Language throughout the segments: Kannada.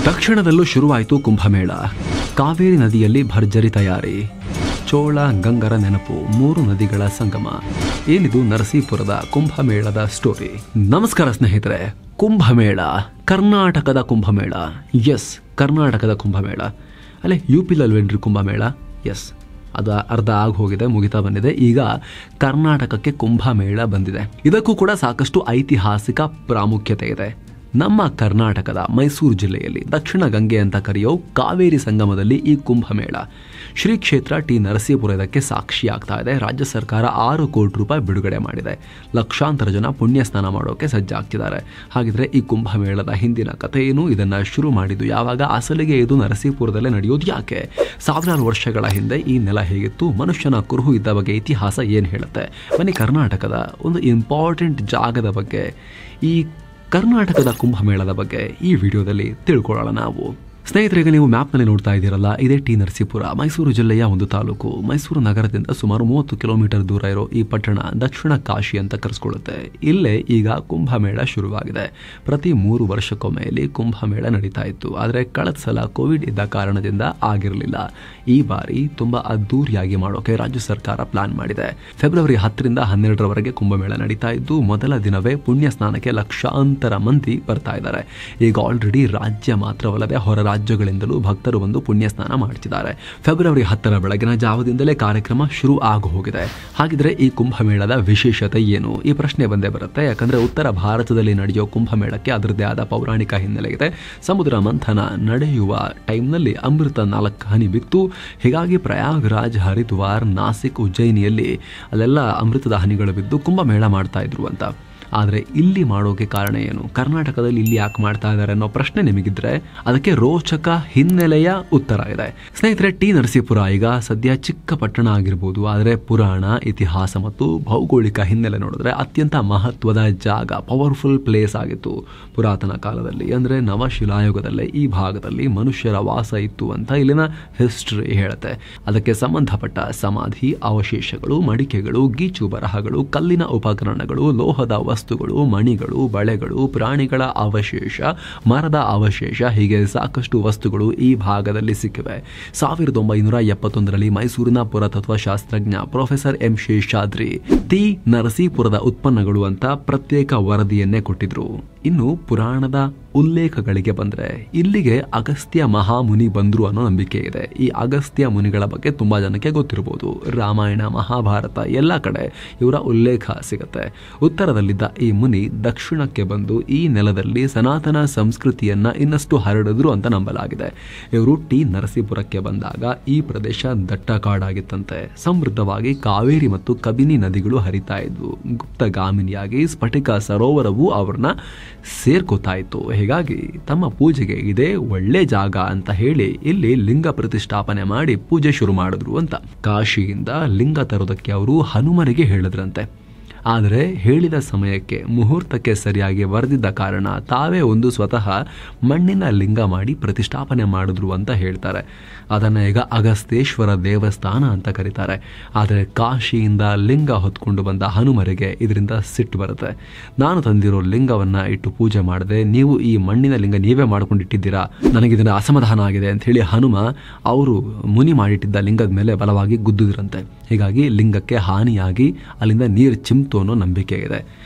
ದಕ್ಷಿಣದಲ್ಲೂ ಶುರುವಾಯಿತು ಕುಂಭಮೇಳ. ಕಾವೇರಿ ನದಿಯಲ್ಲಿ ಭರ್ಜರಿ ತಯಾರಿ, ಚೋಳ ಗಂಗರ ನೆನಪು, 3 ನದಿಗಳ ಸಂಗಮ. ಏನಿದು ನರಸೀಪುರದ ಕುಂಭಮೇಳದ ಸ್ಟೋರಿ. ನಮಸ್ಕಾರ ಸ್ನೇಹಿತರೆ. ಕುಂಭಮೇಳ, ಕರ್ನಾಟಕದ ಕುಂಭಮೇಳ. ಎಸ್, ಕರ್ನಾಟಕದ ಕುಂಭಮೇಳ. ಅಲ್ಲೇ UP-ಲಲ್ವೇನ್ರಿ ಕುಂಭಮೇಳ? ಎಸ್, ಅದು ಅರ್ಧ ಆಗಿ ಹೋಗಿದೆ, ಮುಗಿತಾ ಬಂದಿದೆ. ಈಗ ಕರ್ನಾಟಕಕ್ಕೆ ಕುಂಭಮೇಳ ಬಂದಿದೆ. ಇದಕ್ಕೂ ಕೂಡ ಸಾಕಷ್ಟು ಐತಿಹಾಸಿಕ ಪ್ರಾಮುಖ್ಯತೆ ಇದೆ. ನಮ್ಮ ಕರ್ನಾಟಕದ ಮೈಸೂರು ಜಿಲ್ಲೆಯಲ್ಲಿ ದಕ್ಷಿಣ ಗಂಗೆ ಅಂತ ಕರೆಯೋ ಕಾವೇರಿ ಸಂಗಮದಲ್ಲಿ ಈ ಕುಂಭಮೇಳ ಶ್ರೀ ಕ್ಷೇತ್ರ ಟಿ ನರಸೀಪುರ ಇದಕ್ಕೆ ಸಾಕ್ಷಿಯಾಗ್ತಾ ಇದೆ. ರಾಜ್ಯ ಸರ್ಕಾರ 6 ಕೋಟಿ ರೂಪಾಯಿ ಬಿಡುಗಡೆ ಮಾಡಿದೆ. ಲಕ್ಷಾಂತರ ಜನ ಪುಣ್ಯ ಸ್ನಾನ ಮಾಡೋಕೆ ಸಜ್ಜಾಗ್ತಿದ್ದಾರೆ. ಹಾಗಿದ್ರೆ ಈ ಕುಂಭಮೇಳದ ಹಿಂದಿನ ಕಥೆ ಏನು? ಇದನ್ನ ಶುರು ಮಾಡಿದ್ದು ಯಾವಾಗ? ಅಸಲಿಗೆ ಇದು ನರಸೀಪುರದಲ್ಲೇ ನಡೆಯೋದು ಯಾಕೆ? ಸಾವಿರಾರು ವರ್ಷಗಳ ಹಿಂದೆ ಈ ನೆಲ ಹೇಗಿತ್ತು? ಮನುಷ್ಯನ ಕುರುಹು ಇದ್ದ ಬಗ್ಗೆ ಇತಿಹಾಸ ಏನು ಹೇಳುತ್ತೆ? ಬನ್ನಿ, ಕರ್ನಾಟಕದ ಒಂದು ಇಂಪಾರ್ಟೆಂಟ್ ಜಾಗದ ಬಗ್ಗೆ, ಈ ಕರ್ನಾಟಕದ ಕುಂಭಮೇಳದ ಬಗ್ಗೆ ಈ ವಿಡಿಯೋದಲ್ಲಿ ತಿಳ್ಕೊಳ್ಳೋಣ ನಾವು. ಸ್ನೇಹಿತರಿಗೆ, ನೀವು ಮ್ಯಾಪ್ನಲ್ಲಿ ನೋಡ್ತಾ ಇದ್ದೀರಲ್ಲ, ಇದೇ ಟಿ ನರಸೀಪುರ, ಮೈಸೂರು ಜಿಲ್ಲೆಯ ಒಂದು ತಾಲೂಕು. ಮೈಸೂರು ನಗರದಿಂದ ಸುಮಾರು 30 ಕಿಲೋಮೀಟರ್ ದೂರ ಇರೋ ಈ ಪಟ್ಟಣ ದಕ್ಷಿಣ ಕಾಶಿ ಅಂತ ಕರೆಸ್ಕೊಳ್ಳುತ್ತೆ. ಇಲ್ಲೇ ಈಗ ಕುಂಭಮೇಳ ಶುರುವಾಗಿದೆ. ಪ್ರತಿ 3 ವರ್ಷಕ್ಕೊಮ್ಮೆ ಇಲ್ಲಿ ಕುಂಭಮೇಳ ನಡೀತಾ ಇತ್ತು. ಆದರೆ ಕಳೆದ ಸಲ ಕೋವಿಡ್ ಇದ್ದ ಕಾರಣದಿಂದ ಆಗಿರಲಿಲ್ಲ. ಈ ಬಾರಿ ತುಂಬಾ ಅದ್ದೂರಿಯಾಗಿ ಮಾಡೋಕೆ ರಾಜ್ಯ ಸರ್ಕಾರ ಪ್ಲಾನ್ ಮಾಡಿದೆ. ಫೆಬ್ರವರಿ 10ರಿಂದ 12ರವರೆಗೆ ಕುಂಭಮೇಳ ನಡೀತಾ ಇದ್ದು, ಮೊದಲ ದಿನವೇ ಪುಣ್ಯ ಸ್ನಾನಕ್ಕೆ ಲಕ್ಷಾಂತರ ಮಂದಿ ಬರ್ತಾ ಇದ್ದಾರೆ. ಈಗ ಆಲ್ರೆಡಿ ರಾಜ್ಯ ಮಾತ್ರವಲ್ಲದೆ ಹೊರ ರಾಜ್ಯಗಳಿಂದಲೂ ಭಕ್ತರು ಬಂದು ಪುಣ್ಯ ಸ್ನಾನ ಮಾಡ್ತಿದ್ದಾರೆ. ಫೆಬ್ರವರಿ 10ರ ಬೆಳಗಿನ ಜಾವದಿಂದಲೇ ಕಾರ್ಯಕ್ರಮ ಶುರು ಆಗಿ ಹೋಗಿದೆ. ಹಾಗಿದ್ರೆ ಈ ಕುಂಭಮೇಳದ ವಿಶೇಷತೆ ಏನು? ಈ ಪ್ರಶ್ನೆ ಬಂದೇ ಬರುತ್ತೆ. ಯಾಕಂದ್ರೆ ಉತ್ತರ ಭಾರತದಲ್ಲಿ ನಡೆಯೋ ಕುಂಭಮೇಳಕ್ಕೆ ಅದರದೇ ಆದ ಪೌರಾಣಿಕ ಹಿನ್ನೆಲೆ ಇದೆ. ಸಮುದ್ರ ಮಂಥನ ನಡೆಯುವ ಟೈಮ್ನಲ್ಲಿ ಅಮೃತ 4 ಹನಿ ಬಿತ್ತು. ಹೀಗಾಗಿ ಪ್ರಯಾಗ್ರಾಜ್, ಹರಿದ್ವಾರ್, ನಾಸಿಕ್, ಉಜ್ಜಯಿನಿಯಲ್ಲಿ ಅಲ್ಲೆಲ್ಲ ಅಮೃತದ ಹನಿಗಳು ಬಿದ್ದು ಕುಂಭಮೇಳ ಮಾಡ್ತಾ ಇದ್ರು ಅಂತ. ಆದರೆ ಇಲ್ಲಿ ಮಾಡೋಕೆ ಕಾರಣ ಏನು? ಕರ್ನಾಟಕದಲ್ಲಿ ಇಲ್ಲಿ ಯಾಕೆ ಮಾಡ್ತಾ ಇದ್ದಾರೆ ಅನ್ನೋ ಪ್ರಶ್ನೆ ನಿಮಗಿದ್ರೆ ಅದಕ್ಕೆ ರೋಚಕ ಹಿನ್ನೆಲೆಯ ಉತ್ತರ ಇದೆ. ಸ್ನೇಹಿತರೆ, ಟಿ ನರಸೀಪುರ ಈಗ ಸದ್ಯ ಚಿಕ್ಕ ಪಟ್ಟಣ ಆಗಿರ್ಬೋದು, ಆದರೆ ಪುರಾಣ, ಇತಿಹಾಸ ಮತ್ತು ಭೌಗೋಳಿಕ ಹಿನ್ನೆಲೆ ನೋಡಿದ್ರೆ ಅತ್ಯಂತ ಮಹತ್ವದ ಜಾಗ, ಪವರ್ಫುಲ್ ಪ್ಲೇಸ್ ಆಗಿತ್ತು. ಪುರಾತನ ಕಾಲದಲ್ಲಿ ಅಂದರೆ ನವಶಿಲಾಯುಗದಲ್ಲೇ ಈ ಭಾಗದಲ್ಲಿ ಮನುಷ್ಯರ ವಾಸ ಇತ್ತು ಅಂತ ಇಲ್ಲಿನ ಹಿಸ್ಟರಿ ಹೇಳುತ್ತೆ. ಅದಕ್ಕೆ ಸಂಬಂಧಪಟ್ಟ ಸಮಾಧಿ ಅವಶೇಷಗಳು, ಮಡಿಕೆಗಳು, ಗೀಚು ಬರಹಗಳು, ಕಲ್ಲಿನ ಉಪಕರಣಗಳು, ಲೋಹದ ವಸ್ತುಗಳು, ಮಣಿಗಳು, ಬಳೆಗಳು, ಪ್ರಾಣಿಗಳ ಅವಶೇಷ, ಮರದ ಅವಶೇಷ, ಹೀಗೆ ಸಾಕಷ್ಟು ವಸ್ತುಗಳು ಈ ಭಾಗದಲ್ಲಿ ಸಿಕ್ಕಿವೆ. 1971ರಲ್ಲಿ ಮೈಸೂರಿನ ಪುರಾತತ್ವ ಶಾಸ್ತ್ರಜ್ಞ ಪ್ರೊಫೆಸರ್ ಎಂ ಶೇಷಾದ್ರಿ ಟಿ ನರಸೀಪುರದ ಉತ್ಪನ್ನಗಳು ಅಂತ ಪ್ರತ್ಯೇಕ ವರದಿಯನ್ನೇ ಕೊಟ್ಟಿದ್ರು. ಇನ್ನು ಪುರಾಣದ ಉಲ್ಲೇಖಗಳಿಗೆ ಬಂದ್ರೆ ಇಲ್ಲಿಗೆ ಅಗಸ್ತ್ಯ ಮಹಾಮುನಿ ಬಂದ್ರು ಅನ್ನೋ ನಂಬಿಕೆ ಇದೆ. ಈ ಅಗಸ್ತ್ಯ ಮುನಿಗಳ ಬಗ್ಗೆ ತುಂಬಾ ಜನಕ್ಕೆ ಗೊತ್ತಿರಬಹುದು. ರಾಮಾಯಣ, ಮಹಾಭಾರತ ಎಲ್ಲ ಕಡೆ ಇವರ ಉಲ್ಲೇಖ ಸಿಗುತ್ತೆ. ಉತ್ತರದಲ್ಲಿದ್ದ ಈ ಮುನಿ ದಕ್ಷಿಣಕ್ಕೆ ಬಂದು ಈ ನೆಲದಲ್ಲಿ ಸನಾತನ ಸಂಸ್ಕೃತಿಯನ್ನ ಇನ್ನಷ್ಟು ಹರಡಿದ್ರು ಅಂತ ನಂಬಲಾಗಿದೆ. ಇವರು ಟಿ ನರಸೀಪುರಕ್ಕೆ ಬಂದಾಗ ಈ ಪ್ರದೇಶ ದಟ್ಟ ಕಾಡಾಗಿತ್ತಂತೆ. ಸಮೃದ್ಧವಾಗಿ ಕಾವೇರಿ ಮತ್ತು ಕಬಿನಿ ನದಿಗಳು ಹರಿತಾ ಇದ್ವು. ಗುಪ್ತಗಾಮಿನಿಯಾಗಿ ಸ್ಫಟಿಕ ಸರೋವರವು ಅವ್ರನ್ನ ಸೇರ್ಕೋತಾ ಇತ್ತು. ಹೀಗಾಗಿ ತಮ್ಮ ಪೂಜೆಗೆ ಇದೇ ಒಳ್ಳೆ ಜಾಗ ಅಂತ ಹೇಳಿ ಇಲ್ಲಿ ಲಿಂಗ ಪ್ರತಿಷ್ಠಾಪನೆ ಮಾಡಿ ಪೂಜೆ ಶುರು ಮಾಡಿದ್ರು ಅಂತ. ಕಾಶಿಯಿಂದ ಲಿಂಗ ತರೋದಕ್ಕೆ ಅವರು ಹನುಮರಿಗೆ ಹೇಳಿದ್ರಂತೆ. ಆದರೆ ಹೇಳಿದ ಸಮಯಕ್ಕೆ ಮುಹೂರ್ತಕ್ಕೆ ಸರಿಯಾಗಿ ಬರೆದಿದ್ದ ಕಾರಣ ತಾವೇ ಒಂದು ಸ್ವತಃ ಮಣ್ಣಿನ ಲಿಂಗ ಮಾಡಿ ಪ್ರತಿಷ್ಠಾಪನೆ ಮಾಡಿದ್ರು ಅಂತ ಹೇಳ್ತಾರೆ. ಅದನ್ನು ಈಗ ಅಗಸ್ತೇಶ್ವರ ದೇವಸ್ಥಾನ ಅಂತ ಕರೀತಾರೆ. ಆದರೆ ಕಾಶಿಯಿಂದ ಲಿಂಗ ಹೊತ್ಕೊಂಡು ಬಂದ ಹನುಮರಿಗೆ ಇದರಿಂದ ಸಿಟ್ಟು ಬರುತ್ತೆ. ನಾನು ತಂದಿರೋ ಲಿಂಗವನ್ನ ಇಟ್ಟು ಪೂಜೆ ಮಾಡದೆ ನೀವು ಈ ಮಣ್ಣಿನ ಲಿಂಗ ನೀವೇ ಮಾಡ್ಕೊಂಡಿಟ್ಟಿದ್ದೀರಾ, ನನಗಿದನ್ನ ಅಸಮಾಧಾನ ಆಗಿದೆ ಅಂತ ಹೇಳಿ ಹನುಮ ಅವರು ಮುನಿ ಮಾಡಿಟ್ಟಿದ್ದ ಲಿಂಗದ ಮೇಲೆ ಬಲವಾಗಿ ಗುದ್ದಿದ್ರಂತೆ. ಹೀಗಾಗಿ ಲಿಂಗಕ್ಕೆ ಹಾನಿಯಾಗಿ ಅಲ್ಲಿಂದ ನೀರು ಚಿಮ್ತು ಅನ್ನೋ ನಂಬಿಕೆ ಇದೆ.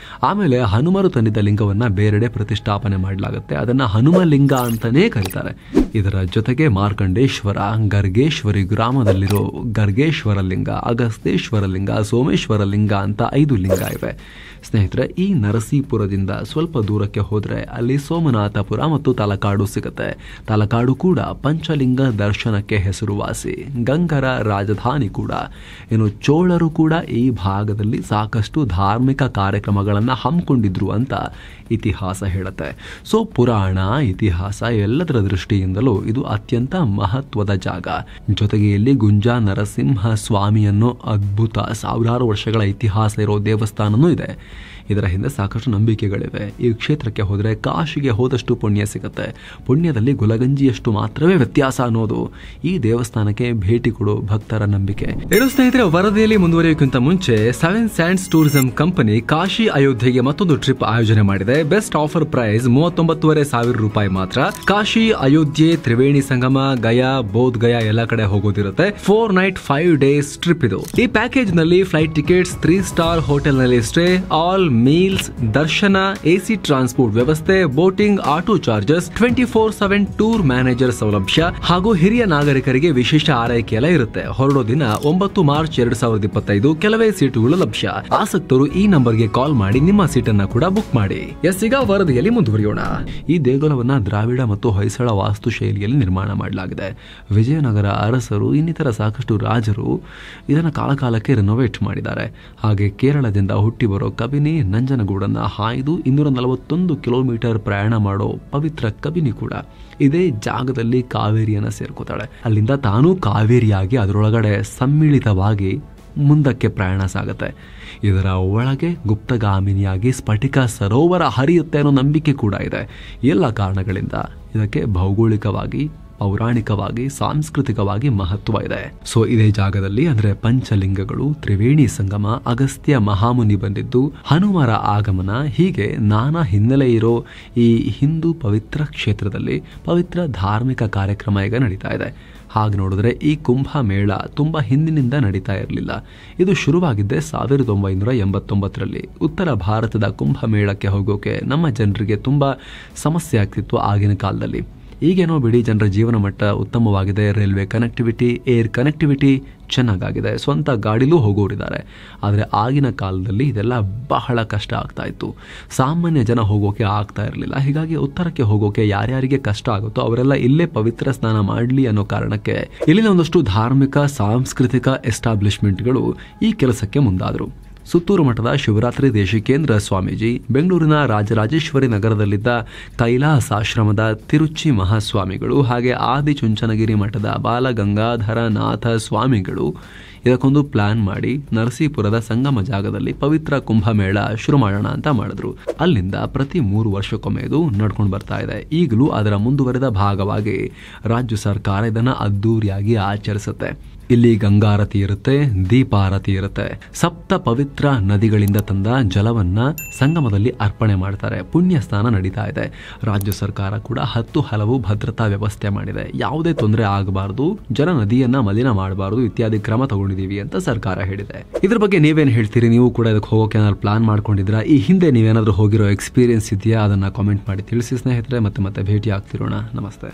ಆಮೇಲೆ ಹನುಮರು ತಂದಿದ್ದ ಲಿಂಗವನ್ನ ಬೇರೆಡೆ ಪ್ರತಿಷ್ಠಾಪನೆ ಮಾಡಲಾಗುತ್ತೆ. ಅದನ್ನ ಹನುಮ ಲಿಂಗ ಅಂತಾನೇ ಕರೀತಾರೆ. ಇದರ ಜೊತೆಗೆ ಮಾರ್ಕಂಡೇಶ್ವರ, ಗರ್ಗೇಶ್ವರಿ ಗ್ರಾಮದಲ್ಲಿರೋ ಗರ್ಗೇಶ್ವರ ಲಿಂಗ, ಅಗಸ್ತೇಶ್ವರ ಲಿಂಗ, ಸೋಮೇಶ್ವರ ಲಿಂಗ ಅಂತ 5 ಲಿಂಗ ಇವೆ. ಸ್ನೇಹಿತರೆ, ಈ ನರಸೀಪುರದಿಂದ ಸ್ವಲ್ಪ ದೂರಕ್ಕೆ ಹೋದ್ರೆ ಅಲ್ಲಿ ಸೋಮನಾಥಪುರ ಮತ್ತು ತಲಕಾಡು ಸಿಗುತ್ತೆ. ತಲಕಾಡು ಕೂಡ ಪಂಚಲಿಂಗ ದರ್ಶನಕ್ಕೆ ಹೆಸರುವಾಸಿ, ಗಂಗರ ರಾಜಧಾನಿ ಕೂಡ. ಇನ್ನು ಚೋಳರು ಕೂಡ ಈ ಭಾಗದಲ್ಲಿ ಸಾಕಷ್ಟು ಧಾರ್ಮಿಕ ಕಾರ್ಯಕ್ರಮಗಳನ್ನು ಹಮ್ಮಿಕೊಂಡಿದ್ರು ಅಂತ ಇತಿಹಾಸ ಹೇಳುತ್ತೆ. ಸೊ ಪುರಾಣ, ಇತಿಹಾಸ ಎಲ್ಲದರ ದೃಷ್ಟಿಯಿಂದಲೂ ಇದು ಅತ್ಯಂತ ಮಹತ್ವದ ಜಾಗ. ಜೊತೆಗೆ ಇಲ್ಲಿ ಗುಂಜಾ ನರಸಿಂಹ ಸ್ವಾಮಿ ಅನ್ನೋ ಅದ್ಭುತ 1000 ವರ್ಷಗಳ ಇತಿಹಾಸ ಇರೋ ದೇವಸ್ಥಾನನೂ ಇದೆ. ಇದರ ಹಿಂದೆ ಸಾಕಷ್ಟು ನಂಬಿಕೆಗಳಿವೆ. ಈ ಕ್ಷೇತ್ರಕ್ಕೆ ಹೋದರೆ ಕಾಶಿಗೆ ಹೋದಷ್ಟು ಪುಣ್ಯ ಸಿಗುತ್ತೆ, ಪುಣ್ಯದಲ್ಲಿ ಗುಲಗಂಜಿಯಷ್ಟು ಮಾತ್ರವೇ ವ್ಯತ್ಯಾಸ ಅನ್ನೋದು ಈ ದೇವಸ್ಥಾನಕ್ಕೆ ಭೇಟಿ ಕೊಡೋ ಭಕ್ತರ ನಂಬಿಕೆ. ಏನು ಸ್ನೇಹಿತರೆ, ವರದಿಯಲ್ಲಿ ಮುಂದುವರಿಯೋಕ್ಕಿಂತ ಮುಂಚೆ 7 ಸ್ಯಾಂಡ್ಸ್ ಟೂರಿಸಂ ಕಂಪನಿ ಕಾಶಿ ಅಯೋಧ್ಯೆಗೆ ಮತ್ತೊಂದು ಟ್ರಿಪ್ ಆಯೋಜನೆ ಮಾಡಿದೆ. ಬೆಸ್ಟ್ ಆಫರ್ ಪ್ರೈಸ್ 39,500 ರೂಪಾಯಿ ಮಾತ್ರ. ಕಾಶಿ, ಅಯೋಧ್ಯೆ, ತ್ರಿವೇಣಿ ಸಂಗಮ, ಗಯಾ, ಬೋಧ್ ಗಯಾ ಎಲ್ಲ ಕಡೆ ಹೋಗೋದಿರುತ್ತೆ. 4 ನೈಟ್ 5 ಡೇಸ್ ಟ್ರಿಪ್ ಇದು. ಈ ಪ್ಯಾಕೇಜ್ ನಲ್ಲಿ ಫ್ಲೈಟ್ ಟಿಕೆಟ್ಸ್, 3 ಸ್ಟಾರ್ ಹೋಟೆಲ್ ನಲ್ಲಿ ಸ್ಟೇ, ಆಲ್ ಮೀಲ್ಸ್, ದರ್ಶನ, ಎಸಿ ಟ್ರಾನ್ಸ್ಪೋರ್ಟ್ ವ್ಯವಸ್ಥೆ, boating, auto charges, 24/7 tour manager ಸೌಲಭ್ಯ ಹಾಗೂ ಹಿರಿಯ ನಾಗರಿಕರಿಗೆ ವಿಶೇಷ ಆರೈಕೆ ಎಲ್ಲ ಇರುತ್ತೆ. ಹೊರಡೋ ದಿನ 9 ಮಾರ್ಚ್ 2025. ಕೆಲವೇ ಸೀಟುಗಳು ಲಭ್ಯ. ಆಸಕ್ತರು ಈ ನಂಬರ್ಗೆ ಕಾಲ್ ಮಾಡಿ ನಿಮ್ಮ ಸೀಟನ್ನ ಕೂಡ ಬುಕ್ ಮಾಡಿ. ಈಗ ವರದಿಯಲ್ಲಿ ಮುಂದುವರಿಯೋಣ. ಈ ದೇಗುಲವನ್ನ ದ್ರಾವಿಡ ಮತ್ತು ಹೊಯ್ಸಳ ವಾಸ್ತು ಶೈಲಿಯಲ್ಲಿ ನಿರ್ಮಾಣ ಮಾಡಲಾಗಿದೆ. ವಿಜಯನಗರ ಅರಸರು, ಇನ್ನಿತರ ಸಾಕಷ್ಟು ರಾಜರು ಇದನ್ನ ಕಾಲಕಾಲಕ್ಕೆ ರಿನೋವೇಟ್ ಮಾಡಿದ್ದಾರೆ. ಹಾಗೆ ಕೇರಳದಿಂದ ಹುಟ್ಟಿ ಬರೋ ಕಬಿನಿ ನಂಜನಗೂಡನ್ನ ಹಾಯ್ದು 241 ಕಿಲೋಮೀಟರ್ ಪ್ರಯಾಣ ಮಾಡೋ ಪವಿತ್ರ ಕಬಿನಿ ಕೂಡ ಇದೇ ಜಾಗದಲ್ಲಿ ಕಾವೇರಿಯನ್ನ ಸೇರ್ಕೋತಾಳೆ. ಅಲ್ಲಿಂದ ತಾನೂ ಕಾವೇರಿಯಾಗಿ ಅದರೊಳಗಡೆ ಸಮ್ಮಿಳಿತವಾಗಿ ಮುಂದಕ್ಕೆ ಪ್ರಯಾಣ ಸಾಗುತ್ತೆ. ಇದರ ಒಳಗೆ ಗುಪ್ತಗಾಮಿನಿಯಾಗಿ ಸ್ಫಟಿಕ ಸರೋವರ ಹರಿಯುತ್ತೆ ಅನ್ನೋ ನಂಬಿಕೆ ಕೂಡ ಇದೆ. ಎಲ್ಲ ಕಾರಣಗಳಿಂದ ಇದಕ್ಕೆ ಭೌಗೋಳಿಕವಾಗಿ, ಪೌರಾಣಿಕವಾಗಿ, ಸಾಂಸ್ಕೃತಿಕವಾಗಿ ಮಹತ್ವ ಇದೆ. ಸೊ ಇದೇ ಜಾಗದಲ್ಲಿ ಅಂದ್ರೆ ಪಂಚಲಿಂಗಗಳು, ತ್ರಿವೇಣಿ ಸಂಗಮ, ಅಗಸ್ತ್ಯ ಮಹಾಮುನಿ ಬಂದಿದ್ದು, ಹನುಮರ ಆಗಮನ, ಹೀಗೆ ನಾನಾ ಹಿನ್ನೆಲೆ ಇರೋ ಈ ಹಿಂದೂ ಪವಿತ್ರ ಕ್ಷೇತ್ರದಲ್ಲಿ ಪವಿತ್ರ ಧಾರ್ಮಿಕ ಕಾರ್ಯಕ್ರಮ ಈಗ ನಡೀತಾ ಇದೆ. ಹಾಗೆ ನೋಡಿದ್ರೆ ಈ ಕುಂಭಮೇಳ ತುಂಬಾ ಹಿಂದಿನಿಂದ ನಡೀತಾ ಇರಲಿಲ್ಲ. ಇದು ಶುರುವಾಗಿದ್ದೆ 1989ರಲ್ಲಿ. ಉತ್ತರ ಭಾರತದ ಕುಂಭಮೇಳಕ್ಕೆ ಹೋಗೋಕೆ ನಮ್ಮ ಜನರಿಗೆ ತುಂಬಾ ಸಮಸ್ಯೆ ಆಗ್ತಿತ್ತು ಆಗಿನ ಕಾಲದಲ್ಲಿ. ಈಗೇನೋ ಬಿಡಿ, ಜನರ ಜೀವನ ಮಟ್ಟ ಉತ್ತಮವಾಗಿದೆ, ರೈಲ್ವೆ ಕನೆಕ್ಟಿವಿಟಿ, ಏರ್ ಕನೆಕ್ಟಿವಿಟಿ ಚೆನ್ನಾಗಾಗಿದೆ, ಸ್ವಂತ ಗಾಡಿಲೂ ಹೋಗೋರಿದ್ದಾರೆ. ಆದರೆ ಆಗಿನ ಕಾಲದಲ್ಲಿ ಇದೆಲ್ಲ ಬಹಳ ಕಷ್ಟ ಆಗ್ತಾ ಇತ್ತು. ಸಾಮಾನ್ಯ ಜನ ಹೋಗೋಕೆ ಆಗ್ತಾ ಇರಲಿಲ್ಲ. ಹೀಗಾಗಿ ಉತ್ತರಕ್ಕೆ ಹೋಗೋಕೆ ಯಾರ್ಯಾರಿಗೆ ಕಷ್ಟ ಆಗುತ್ತೋ ಅವರೆಲ್ಲ ಇಲ್ಲೇ ಪವಿತ್ರ ಸ್ನಾನ ಮಾಡಲಿ ಅನ್ನೋ ಕಾರಣಕ್ಕೆ ಇಲ್ಲಿನ ಒಂದಷ್ಟು ಧಾರ್ಮಿಕ, ಸಾಂಸ್ಕೃತಿಕ ಎಸ್ಟಾಬ್ಲಿಷ್ಮೆಂಟ್ಗಳು ಈ ಕೆಲಸಕ್ಕೆ ಮುಂದಾದರು. ಸುತ್ತೂರು ಮಠದ ಶಿವರಾತ್ರಿ ದೇಶಿಕೇಂದ್ರ ಸ್ವಾಮೀಜಿ, ಬೆಂಗಳೂರಿನ ರಾಜರಾಜೇಶ್ವರಿ ನಗರದಲ್ಲಿದ್ದ ಕೈಲಾಸಾಶ್ರಮದ ತಿರುಚಿ ಮಹಾಸ್ವಾಮಿಗಳು, ಹಾಗೆ ಆದಿಚುಂಚನಗಿರಿ ಮಠದ ಬಾಲಗಂಗಾಧರನಾಥ ಸ್ವಾಮಿಗಳು ಇದಕ್ಕೊಂದು ಪ್ಲಾನ್ ಮಾಡಿ ನರಸೀಪುರದ ಸಂಗಮ ಜಾಗದಲ್ಲಿ ಪವಿತ್ರ ಕುಂಭಮೇಳ ಶುರು ಮಾಡೋಣ ಅಂತ ಮಾಡಿದ್ರು. ಅಲ್ಲಿಂದ ಪ್ರತಿ 3 ವರ್ಷಕ್ಕೊಮ್ಮೆ ಇದು ನಡ್ಕೊಂಡು ಬರ್ತಾ ಇದೆ. ಈಗಲೂ ಅದರ ಮುಂದುವರೆದ ಭಾಗವಾಗಿ ರಾಜ್ಯ ಸರ್ಕಾರ ಇದನ್ನ ಅದ್ದೂರಿಯಾಗಿ ಆಚರಿಸುತ್ತೆ. ಇಲ್ಲಿ ಗಂಗಾರತಿ ಇರುತ್ತೆ, ದೀಪಾರತಿ ಇರುತ್ತೆ. 7 ಪವಿತ್ರ ನದಿಗಳಿಂದ ತಂದ ಜಲವನ್ನ ಸಂಗಮದಲ್ಲಿ ಅರ್ಪಣೆ ಮಾಡ್ತಾರೆ. ಪುಣ್ಯ ಸ್ನಾನ ನಡೀತಾ ಇದೆ. ರಾಜ್ಯ ಸರ್ಕಾರ ಕೂಡ 10 ಹಲವು ಭದ್ರತಾ ವ್ಯವಸ್ಥೆ ಮಾಡಿದೆ. ಯಾವುದೇ ತೊಂದರೆ ಆಗಬಾರದು, ಜನ ನದಿಯನ್ನ ಮಲಿನ ಮಾಡಬಾರದು ಇತ್ಯಾದಿ ಕ್ರಮ ತಗೊಂಡಿದೀವಿ ಅಂತ ಸರ್ಕಾರ ಹೇಳಿದೆ. ಇದ್ರ ಬಗ್ಗೆ ನೀವೇನ್ ಹೇಳ್ತೀರಿ? ನೀವು ಕೂಡ ಇದಕ್ಕೆ ಹೋಗೋಕೆ ಏನಾದ್ರು ಪ್ಲಾನ್ ಮಾಡ್ಕೊಂಡಿದ್ರಾ? ಈ ಹಿಂದೆ ನೀವೇನಾದ್ರೂ ಹೋಗಿರೋ ಎಕ್ಸ್ಪೀರಿಯನ್ಸ್ ಇದೆಯಾ? ಅದನ್ನ ಕಾಮೆಂಟ್ ಮಾಡಿ ತಿಳಿಸಿ ಸ್ನೇಹಿತರೆ. ಮತ್ತೆ ಭೇಟಿ ಆಗ್ತಿರೋಣ. ನಮಸ್ತೆ.